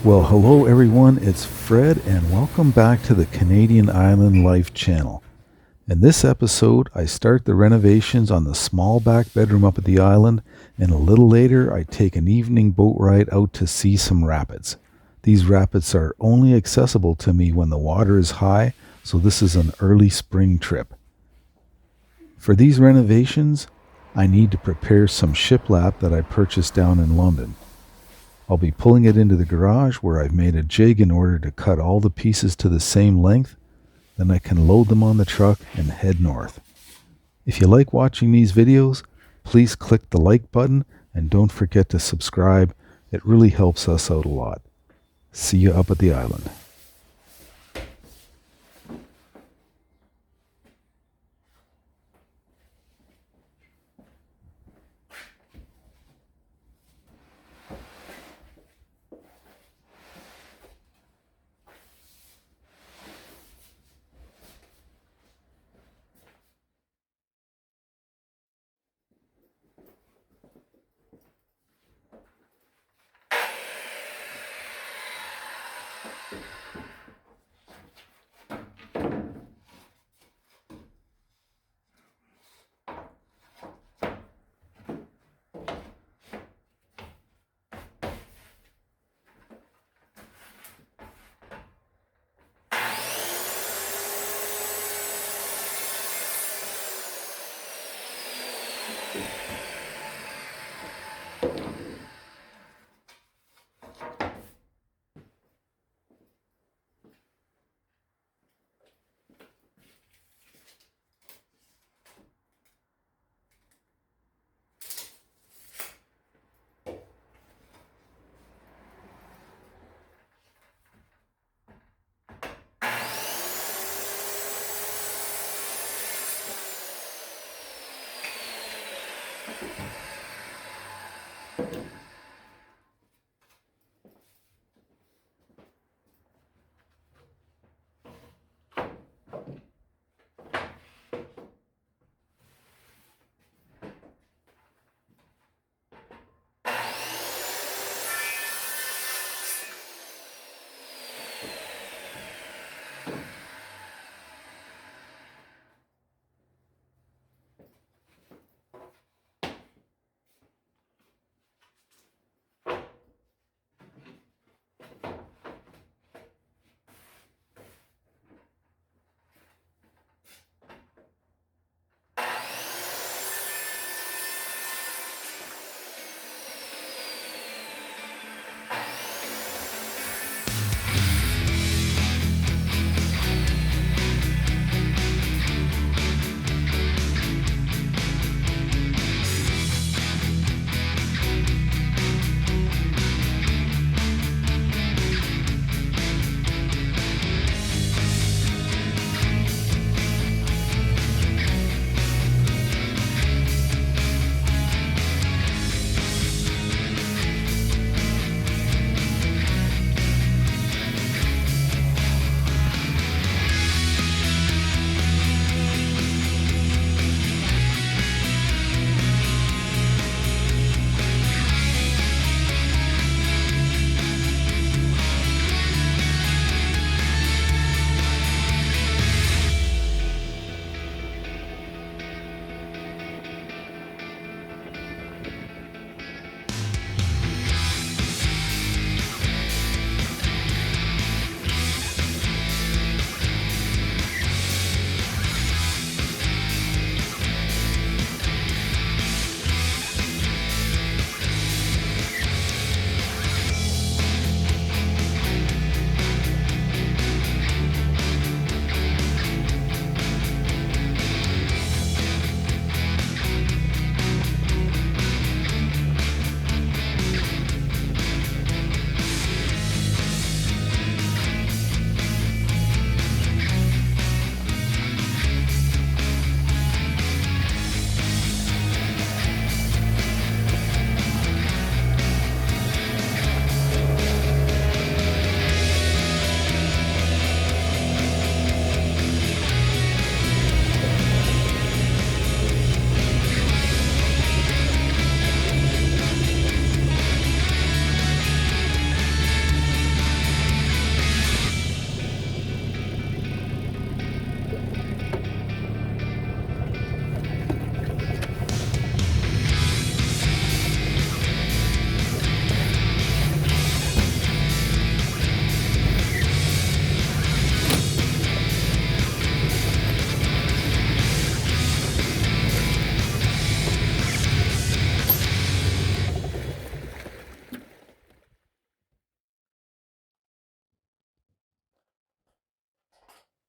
Well, hello everyone, it's Fred, and welcome back to the Canadian Island Life channel. In this episode, I start the renovations on the small back bedroom up at the island, and a little later, I take an evening boat ride out to see some rapids. These rapids are only accessible to me when the water is high, so this is an early spring trip. For these renovations, I need to prepare some shiplap that I purchased down in London. I'll be pulling it into the garage where I've made a jig in order to cut all the pieces to the same length. Then I can load them on the truck and head north. If you like watching these videos, please click the like button and don't forget to subscribe. It really helps us out a lot. See you up at the island.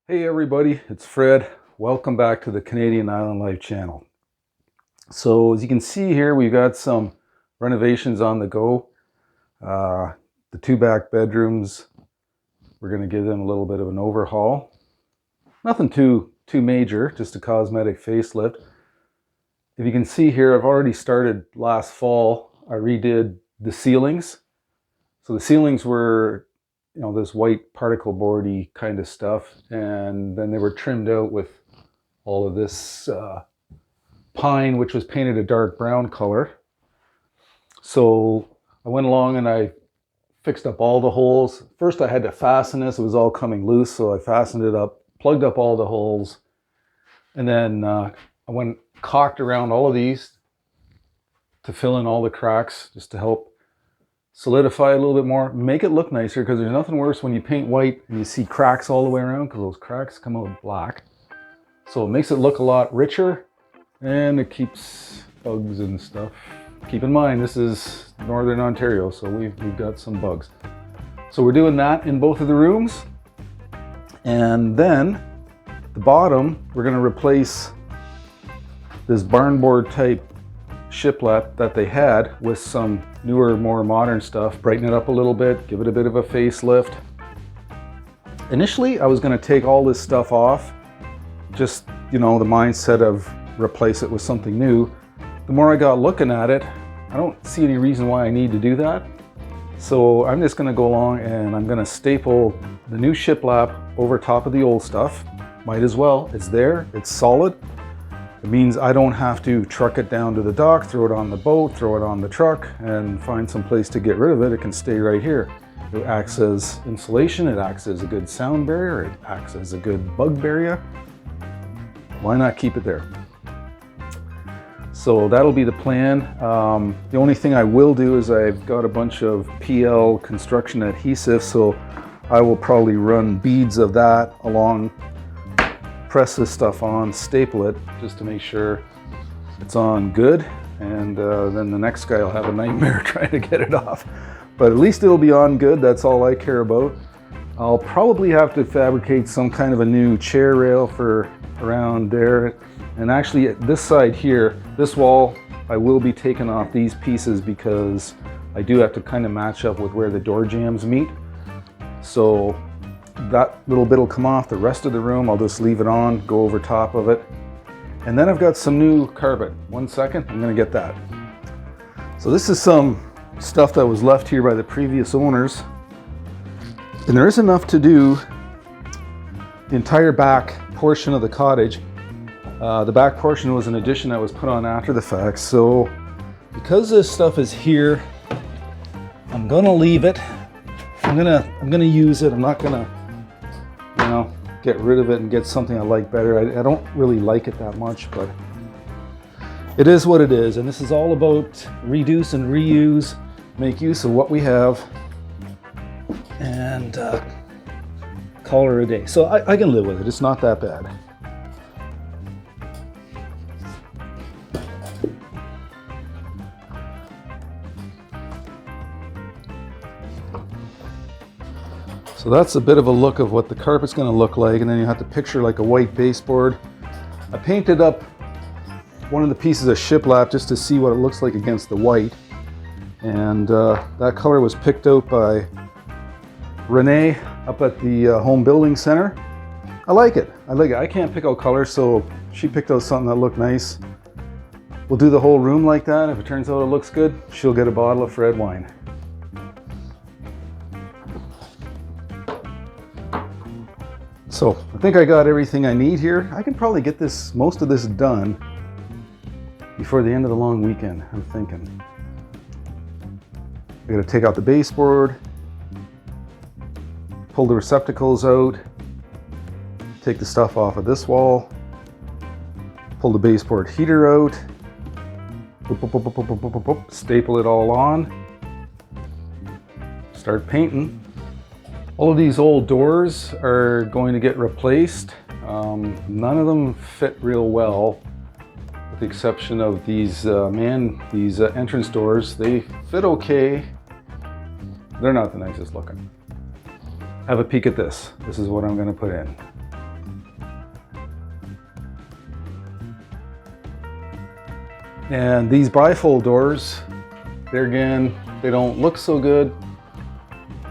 Hey everybody, it's Fred. Welcome back to the Canadian Island Life channel. So as you can see here, we've got some renovations on the go. The 2 back bedrooms, we're going to give them a little bit of an overhaul. Nothing too major, just a cosmetic facelift. If you can see here, I've already started last fall. I redid the ceilings. So the ceilings were, this white particle boardy kind of stuff, and then they were trimmed out with all of this pine, which was painted a dark brown color. So I went along and I fixed up all the holes. First I had to fasten this, it was all coming loose, so I fastened it up, plugged up all the holes, and then I went caulked around all of these to fill in all the cracks, just to help solidify a little bit more, make it look nicer, because there's nothing worse when you paint white and you see cracks all the way around, because those cracks come out black. So it makes it look a lot richer, and it keeps bugs and stuff. Keep in mind, this is Northern Ontario, so we've got some bugs. So we're doing that in both of the rooms. And then the bottom, we're going to replace this barn board type shiplap that they had with some newer, more modern stuff. Brighten it up a little bit, give it a bit of a facelift. Initially, I was going to take all this stuff off, just, the mindset of replace it with something new. The more I got looking at it, I don't see any reason why I need to do that. So I'm just going to go along and I'm going to staple the new shiplap over top of the old stuff. Might as well. It's there. It's solid. It means I don't have to truck it down to the dock, throw it on the boat, throw it on the truck, and find some place to get rid of it. It can stay right here. It acts as insulation. It acts as a good sound barrier. It acts as a good bug barrier. Why not keep it there? So that'll be the plan. The only thing I will do is I've got a bunch of PL construction adhesive, so I will probably run beads of that along, press this stuff on, staple it just to make sure it's on good, and then the next guy will have a nightmare trying to get it off. But at least it'll be on good. That's all I care about. I'll probably have to fabricate some kind of a new chair rail for around there. And actually this side here, this wall, I will be taking off these pieces because I do have to kind of match up with where the door jambs meet. So that little bit will come off. The rest of the room, I'll just leave it on, go over top of it. And then I've got some new carpet. 1 second, I'm gonna get that. So this is some stuff that was left here by the previous owners. And there is enough to do the entire back portion of the cottage. The back portion was an addition that was put on after the fact. So because this stuff is here, I'm gonna leave it. I'm gonna use it. I'm not gonna, get rid of it and get something I like better. I don't really like it that much, but it is what it is. And this is all about reduce and reuse, make use of what we have, and call her a day. So I can live with it. It's not that bad. So that's a bit of a look of what the carpet's going to look like, and then you have to picture like a white baseboard. I painted up one of the pieces of shiplap just to see what it looks like against the white, and that color was picked out by Renee up at the home building center. I like it. I can't pick out colors, so she picked out something that looked nice. We'll do the whole room like that. If it turns out it looks good, she'll get a bottle of red wine. So I think I got everything I need here. I can probably get most of this done before the end of the long weekend, I'm thinking. I gotta take out the baseboard, pull the receptacles out, take the stuff off of this wall, pull the baseboard heater out, staple it all on, start painting. All of these old doors are going to get replaced. None of them fit real well, with the exception of these entrance doors. They fit okay. They're not the nicest looking. Have a peek at this. This is what I'm going to put in. And these bifold doors, there again, they don't look so good.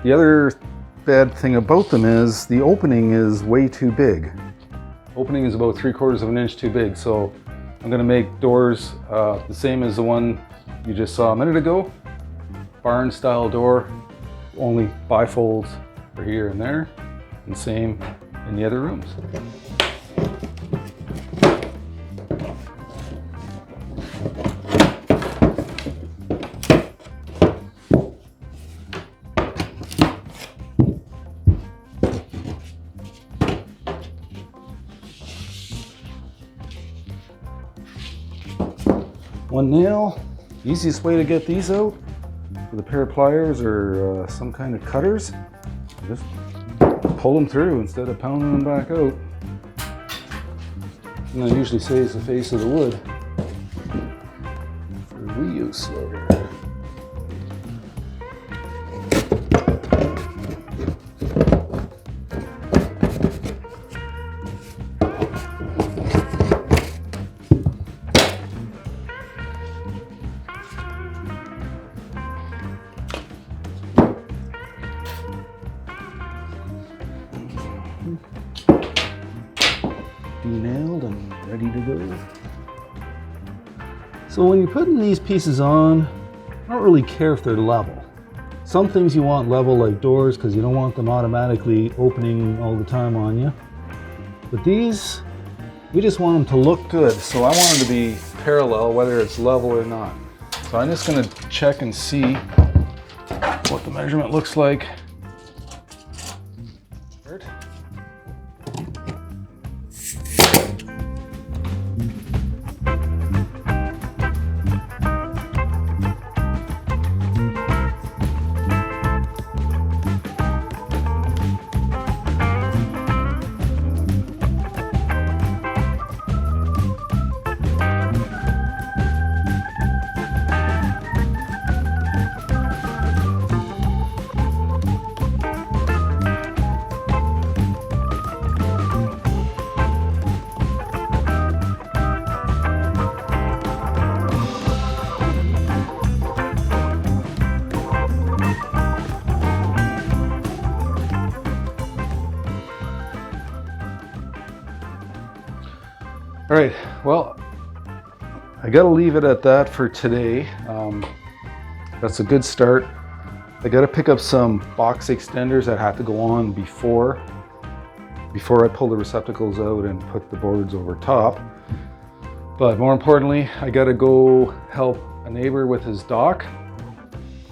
The other bad thing about them is the opening is way too big. Opening is about 3/4 of an inch too big, so I'm going to make doors the same as the one you just saw a minute ago. Barn style door, only bifolds for here and there, and same in the other rooms. One nail. Easiest way to get these out with a pair of pliers or some kind of cutters. Just pull them through instead of pounding them back out. And that usually saves the face of the wood for reuse later. Nailed and ready to go. So when you're putting these pieces on, I don't really care if they're level. Some things you want level, like doors, because you don't want them automatically opening all the time on you. But these, we just want them to look good. So I want them to be parallel, whether it's level or not. So I'm just going to check and see what the measurement looks like. All right, well, I gotta leave it at that for today. That's a good start. I gotta pick up some box extenders that have to go on before I pull the receptacles out and put the boards over top. But more importantly, I gotta go help a neighbor with his dock.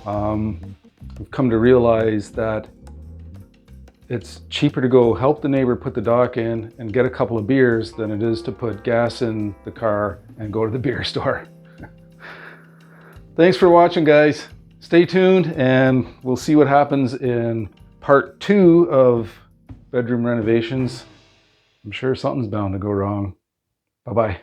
I've come to realize that it's cheaper to go help the neighbor put the dock in and get a couple of beers than it is to put gas in the car and go to the beer store. Thanks for watching, guys. Stay tuned and we'll see what happens in part 2 of bedroom renovations. I'm sure something's bound to go wrong. Bye-bye.